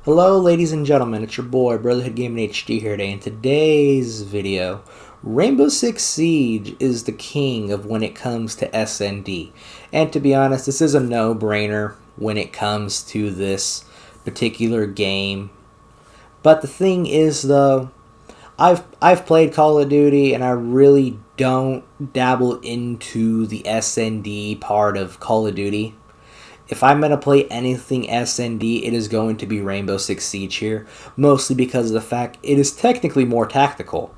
Hello ladies and gentlemen, it's your boy Brotherhood Gaming HD here today. In today's video, Rainbow Six Siege is the king of when it comes to SND. And to be honest, this is a no-brainer when it comes to this particular game. But the thing is though, I've played Call of Duty and I really don't dabble into the SND part of Call of Duty. If I'm going to play anything SND, it is going to be Rainbow Six Siege here, mostly because of the fact it is technically more tactical.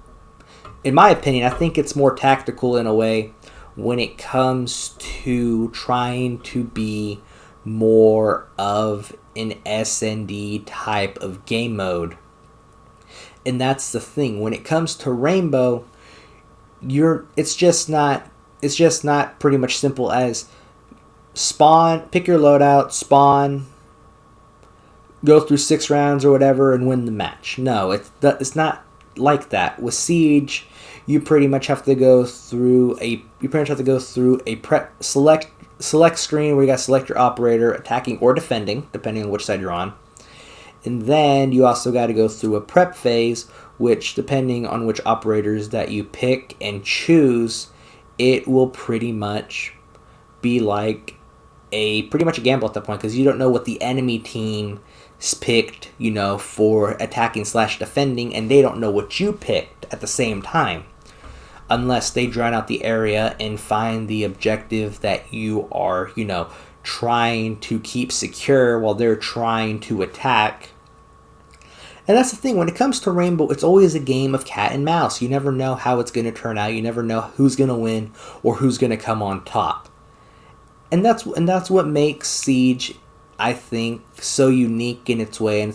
In my opinion, I think it's more tactical in a way when it comes to trying to be more of an SND type of game mode. And that's the thing. When it comes to Rainbow, it's just not pretty much simple as spawn, pick your loadout, spawn, go through 6 rounds or whatever, and win the match. No, it's not like that. With Siege, you pretty much have to go through a select screen where you got to select your operator, attacking or defending, depending on which side you're on. And then you also got to go through a prep phase, which depending on which operators that you pick and choose, it will pretty much be like pretty much a gamble at that point, because you don't know what the enemy team picked, for attacking / defending, and they don't know what you picked at the same time, unless they drown out the area and find the objective that you are, trying to keep secure while they're trying to attack. And that's the thing, when it comes to Rainbow, it's always a game of cat and mouse. You never know how it's going to turn out. You never know who's going to win or who's going to come on top. And that's what makes Siege, I think, so unique in its way. And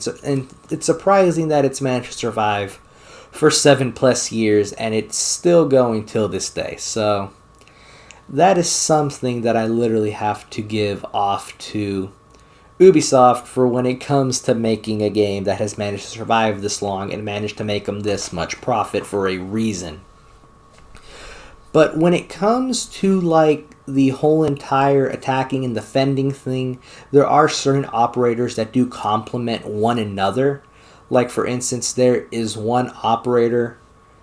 it's surprising that it's managed to survive for 7+ years, and it's still going till this day. So that is something that I literally have to give off to Ubisoft for when it comes to making a game that has managed to survive this long and managed to make them this much profit for a reason. But when it comes to the whole entire attacking and defending thing, there are certain operators that do complement one another. Like for instance, there is one operator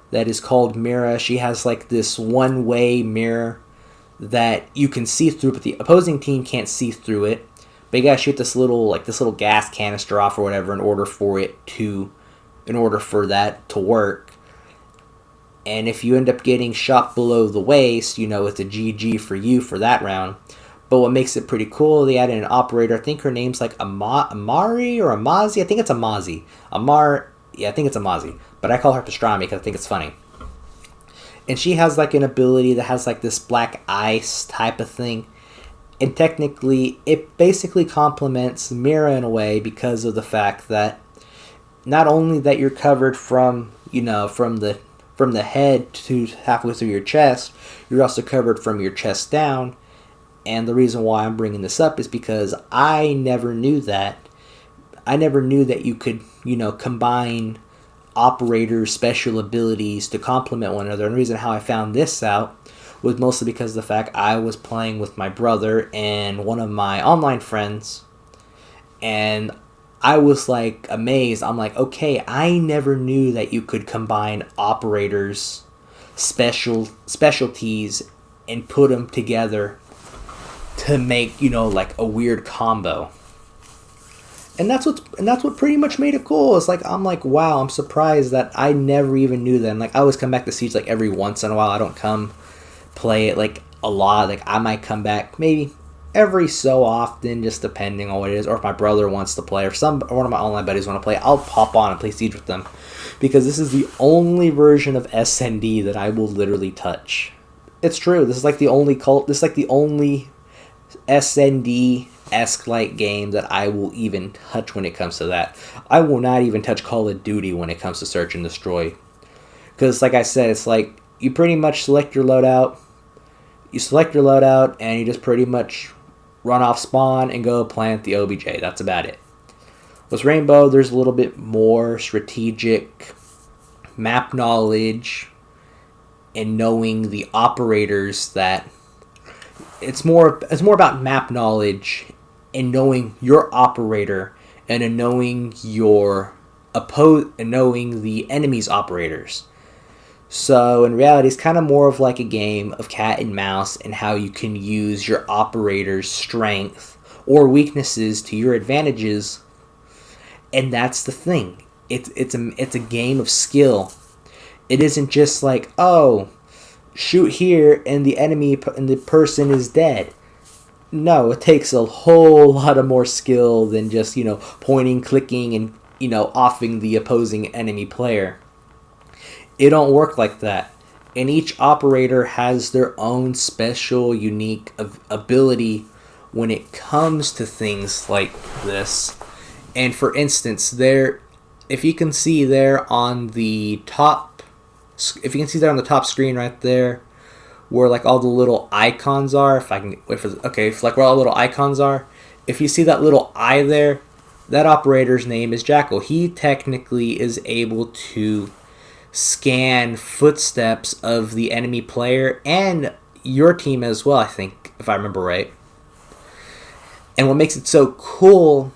that is called Mira. She has this one-way mirror that you can see through, but the opposing team can't see through it. But you gotta shoot this little gas canister off or whatever in order for that to work. And if you end up getting shot below the waist, it's a GG for you for that round. But what makes it pretty cool, they added an operator. I think her name's Amari or Amazi. I think it's Amazi. I think it's Amazi. But I call her Pastrami because I think it's funny. And she has an ability that has this black ice type of thing. And technically, it basically complements Mira in a way because of the fact that not only that you're covered from the head to halfway through your chest, you're also covered from your chest down. And the reason why I'm bringing this up is because I never knew that. I never knew that you could, combine operators' special abilities to complement one another. And the reason how I found this out was mostly because of the fact I was playing with my brother and one of my online friends. And I was amazed. I'm okay, I never knew that you could combine operators' specialties and put them together to make, a weird combo. And that's what pretty much made it cool. It's I'm wow, I'm surprised that I never even knew that. And I always come back to Siege every once in a while. I don't come play it a lot. I might come back maybe every so often, just depending on what it is, or if my brother wants to play, or one of my online buddies want to play, I'll pop on and play Siege with them, because this is the only version of SND that I will literally touch. It's true. This is the only the only SND-esque game that I will even touch when it comes to that. I will not even touch Call of Duty when it comes to search and destroy, because like I said, it's you pretty much select your loadout. You select your loadout and you just pretty much run off spawn and go plant the OBJ. That's about it. With Rainbow, there's a little bit more strategic map knowledge and knowing the operators. That it's more about map knowledge and knowing your operator and in knowing knowing the enemy's operators. So in reality, it's kind of more of like a game of cat and mouse, and how you can use your operator's strength or weaknesses to your advantages. And that's the thing. It's a game of skill. It isn't just like, oh, shoot here and the person is dead. No, it takes a whole lot of more skill than just, pointing, clicking, and, offing the opposing enemy player. It don't work like that. And each operator has their own special, unique ability when it comes to things like this. And for instance, if you can see there on the top screen right there, where like all the little icons are, where all the little icons are, if you see that little eye there, that operator's name is Jackal. He technically is able to scan footsteps of the enemy player and your team as well, I think, if I remember right. And what makes it so cool,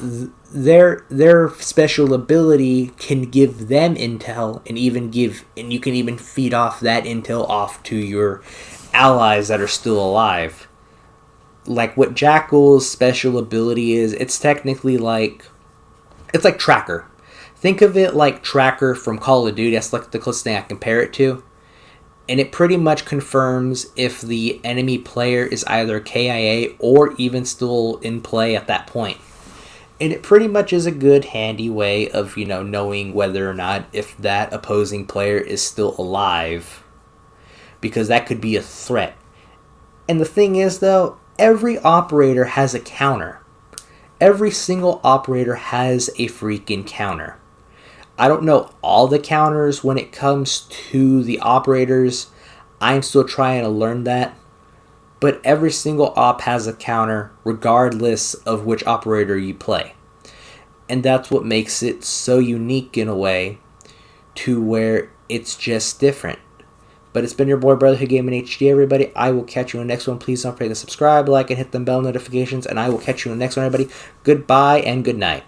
their special ability can give them intel, and you can even feed off that intel off to your allies that are still alive. Like what Jackal's special ability is, it's like Tracker. Think of it like Tracker from Call of Duty. That's like the closest thing I compare it to. And it pretty much confirms if the enemy player is either KIA or even still in play at that point. And it pretty much is a good handy way of, knowing whether or not if that opposing player is still alive. Because that could be a threat. And the thing is, though, every operator has a counter. Every single operator has a freaking counter. I don't know all the counters when it comes to the operators. I'm still trying to learn that. But every single op has a counter regardless of which operator you play. And that's what makes it so unique in a way, to where it's just different. But it's been your boy Brotherhood Gaming HD, everybody. I will catch you in the next one. Please don't forget to subscribe, like, and hit the bell notifications. And I will catch you in the next one, everybody. Goodbye and good night.